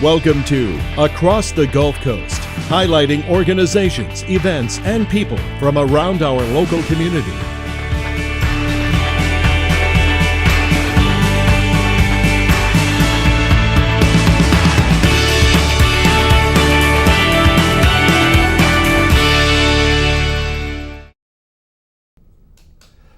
Welcome to Across the Gulf Coast, highlighting organizations, events, and people from around our local community.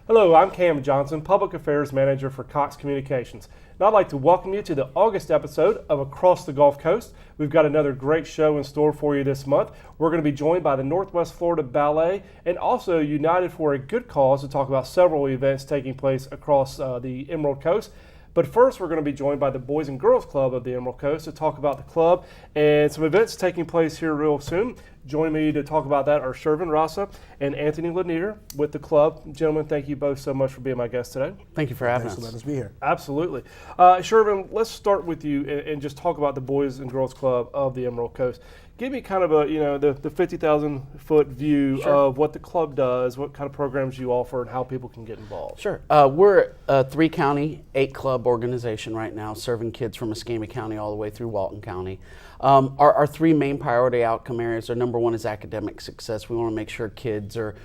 Hello, I'm Cam Johnson, Public Affairs Manager for Cox Communications. And I'd like to welcome you to the August episode of Across the Gulf Coast. We've got another great show in store for you this month. We're going to be joined by the Northwest Florida Ballet and also United for a Good Cause to talk about several events taking place across the Emerald Coast. But first, we're going to be joined by the Boys and Girls Club of the Emerald Coast to talk about the club and some events taking place here real soon. Joining me to talk about that are Shervin Rasa and Anthony Lanier with the club. Gentlemen, thank you both so much for being my guests today. Thank you for having us. Thanks for letting us be here. Absolutely. Shervin, let's start with you and just talk about the Boys and Girls Club of the Emerald Coast. Give me kind of the 50,000 foot view of what the club does, what kind of programs you offer, and how people can get involved. Sure. We're a 3-county, 8-club organization right now, serving kids from Escambia County all the way through Walton County. Our 3 main priority outcome areas are: number 1 is academic success. We want to make sure kids are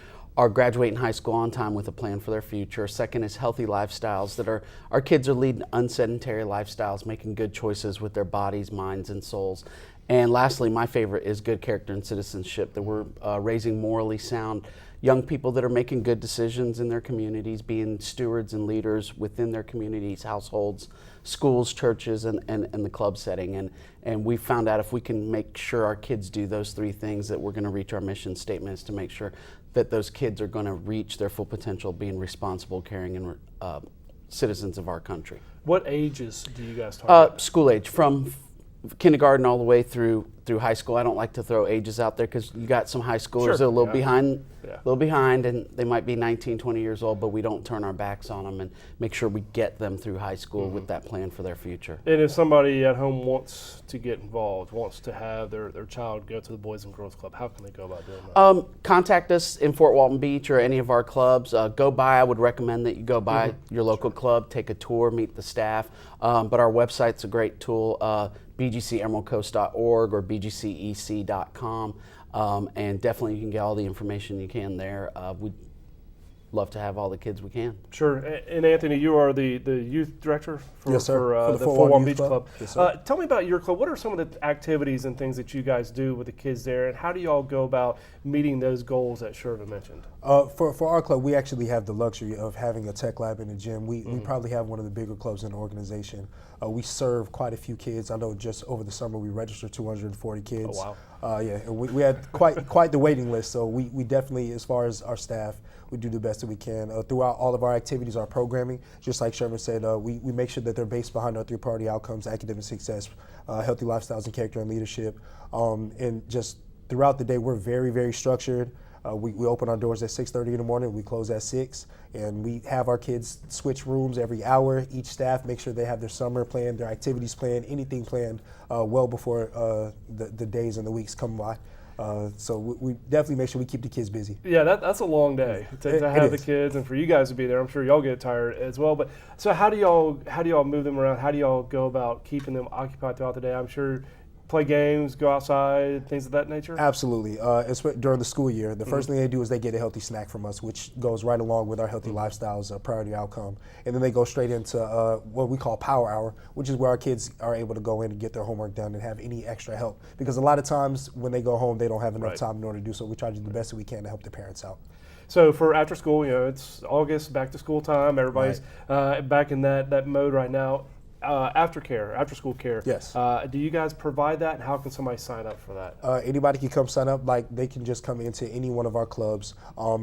graduating high school on time with a plan for their future. Second is healthy lifestyles, that our kids are leading unsedentary lifestyles, making good choices with their bodies, minds, and souls. And lastly, my favorite is good character and citizenship, that we're raising morally sound young people that are making good decisions in their communities, being stewards and leaders within their communities, households, schools, churches, and the club setting. And we found out if we can make sure our kids do those 3 things, that we're going to reach our mission statement, is to make sure that those kids are going to reach their full potential, being responsible, caring, and citizens of our country. What ages do you guys target? School age, from kindergarten all the way through high school. I don't like to throw ages out there because you got some high schoolers that are a little behind, and they might be 19, 20 years old, but we don't turn our backs on them and make sure we get them through high school with that plan for their future. And if somebody at home wants to get involved, wants to have their child go to the Boys and Girls Club, how can they go about doing that? Contact us in Fort Walton Beach or any of our clubs. Go by. I would recommend that you go by your local club, take a tour, meet the staff. But our website's a great tool, bgcemeraldcoast.org or bgcec.com. And definitely you can get all the information you can there. We'd love to have all the kids we can. Sure. And Anthony, you are the youth director for Yes, sir. for the the Fort Walton Beach Youth Club. Yes, sir. Tell me about your club. What are some of the activities and things that you guys do with the kids there, and how do you all go about meeting those goals that Shervin mentioned? For our club, we actually have the luxury of having a tech lab in the gym. We probably have one of the bigger clubs in the organization. We serve quite a few kids. I know just over the summer we registered 240 kids. Oh, wow. And we had quite the waiting list. So we definitely, as far as our staff, we do the best that we can. Throughout all of our activities, our programming, just like Shervin said, we make sure that they're based behind our 3 priority outcomes: academic success, healthy lifestyles, and character and leadership. And just throughout the day, we're very, very structured. We open our doors at 6:30 in the morning. We close at 6, and we have our kids switch rooms every hour. Each staff make sure they have their summer planned, their activities planned, anything planned well before the days and the weeks come by. So we definitely make sure we keep the kids busy. Yeah, that's a long day to have the kids, and for you guys to be there. I'm sure y'all get tired as well. But so how do y'all move them around? How do y'all go about keeping them occupied throughout the day? I'm sure play games, go outside, things of that nature? Absolutely. During the school year, the first thing they do is they get a healthy snack from us, which goes right along with our healthy lifestyles, priority outcome. And then they go straight into what we call Power Hour, which is where our kids are able to go in and get their homework done and have any extra help. Because a lot of times when they go home, they don't have enough time in order to do so. We try to do the best that we can to help their parents out. So for after school, it's August, back to school time. Everybody's back in that mode right now. After school care. Yes. Do you guys provide that, and how can somebody sign up for that? Anybody can come sign up. Like, they can just come into any one of our clubs.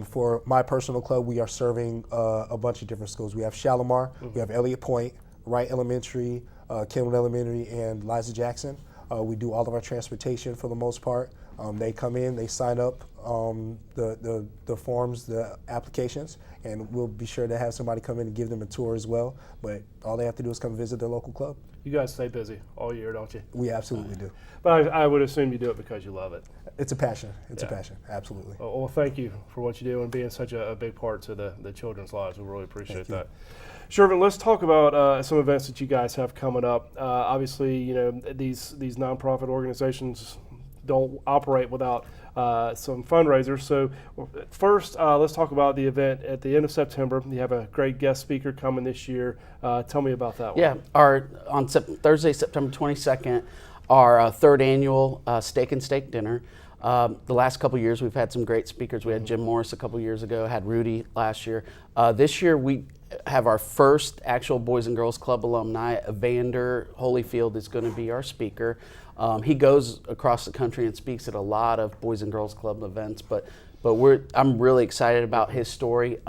For my personal club, we are serving a bunch of different schools. We have Shalimar, we have Elliott Point, Wright Elementary, Kenwood Elementary, and Liza Jackson. We do all of our transportation for the most part. They come in, they sign up the forms, the applications, and we'll be sure to have somebody come in and give them a tour as well. But all they have to do is come visit their local club. You guys stay busy all year, don't you? We absolutely do. But I would assume you do it because you love it. It's a passion. It's a Yeah. passion. Absolutely. Well, thank you for what you do and being such a big part to the children's lives. We really appreciate Thank you. that. Shervin, let's talk about some events that you guys have coming up. Obviously, you know, these nonprofit organizations don't operate without some fundraisers. So first, let's talk about the event at the end of September. You have a great guest speaker coming this year. Tell me about that one. Yeah, on Thursday, September 22nd, our third annual Steak and Steak dinner. The last couple of years, we've had some great speakers. We had Jim Morris a couple of years ago, had Rudy last year. This year, we have our first actual Boys and Girls Club alumni. Evander Holyfield is going to be our speaker. He goes across the country and speaks at a lot of Boys and Girls Club events, but I'm really excited about his story.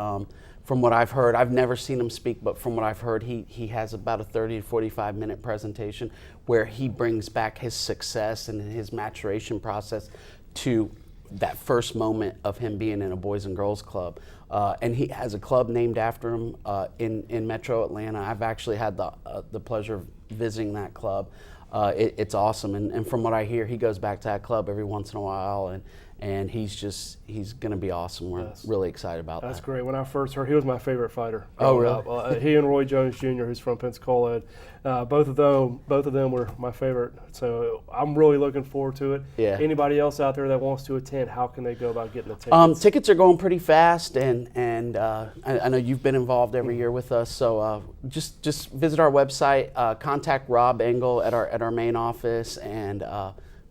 From what I've heard, I've never seen him speak, but from what I've heard, he has about a 30 to 45 minute presentation where he brings back his success and his maturation process to that first moment of him being in a Boys and Girls Club. And he has a club named after him in Metro Atlanta. I've actually had the pleasure of visiting that club. It's awesome, and from what I hear, he goes back to that club every once in a while, and he's going to be awesome. We're really excited about that. That's great. When I first heard, he was my favorite fighter. Oh, really? He and Roy Jones Jr., who's from Pensacola, both of them were my favorite. So I'm really looking forward to it. Yeah. Anybody else out there that wants to attend, how can they go about getting the tickets? Tickets are going pretty fast, and I know you've been involved every year with us. So just visit our website, contact Rob Engel at our main office, and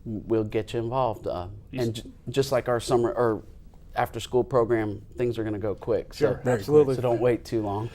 we'll get you involved. Just like our summer or after school program, things are going to go quick. Sure, so, absolutely. So don't wait too long.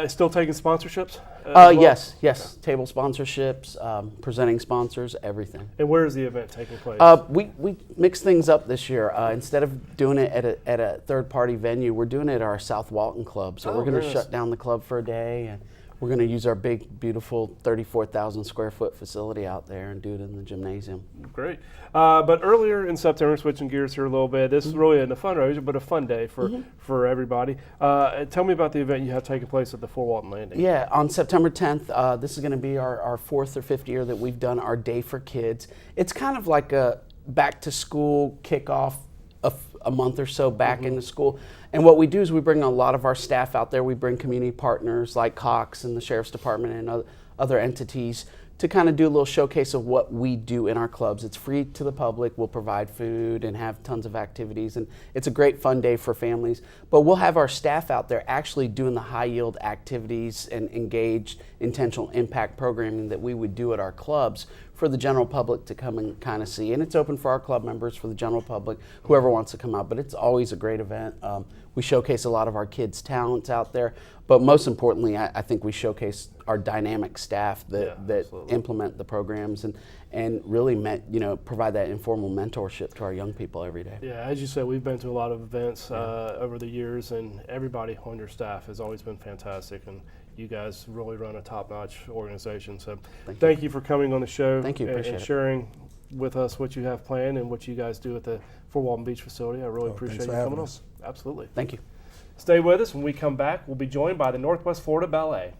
Still taking sponsorships? As well? Yes. Table sponsorships, presenting sponsors, everything. And where is the event taking place? We mixed things up this year. Instead of doing it at a third-party venue, we're doing it at our South Walton Club. So we're going to shut down the club for a day, and we're going to use our big, beautiful 34,000 square foot facility out there and do it in the gymnasium. Great. But earlier in September, switching gears here a little bit, this is really a fundraiser, but a fun day for everybody. Tell me about the event you have taking place at the Fort Walton Landing. Yeah, on September 10th, this is going to be our fourth or fifth year that we've done our Day for Kids. It's kind of like a back to school kickoff a month or so back into school. And what we do is we bring a lot of our staff out there. We bring community partners like Cox and the Sheriff's Department and other entities to kind of do a little showcase of what we do in our clubs. It's free to the public. We'll provide food and have tons of activities, and it's a great fun day for families. But we'll have our staff out there actually doing the high yield activities and engaged intentional impact programming that we would do at our clubs for the general public to come and kind of see. And it's open for our club members, for the general public, whoever wants to come out. But it's always a great event. We showcase a lot of our kids' talents out there. But most importantly, I think we showcase our dynamic staff that implement the programs and really provide that informal mentorship to our young people every day. Yeah, as you said, we've been to a lot of events over the years, and everybody on your staff has always been fantastic. And you guys really run a top-notch organization. So thank you for coming on the show. Thank you. Appreciate and sharing with us what you have planned and what you guys do at the Fort Walton Beach facility. I really appreciate you coming on. Absolutely. Thank you. Stay with us. When we come back, we'll be joined by the Northwest Florida Ballet.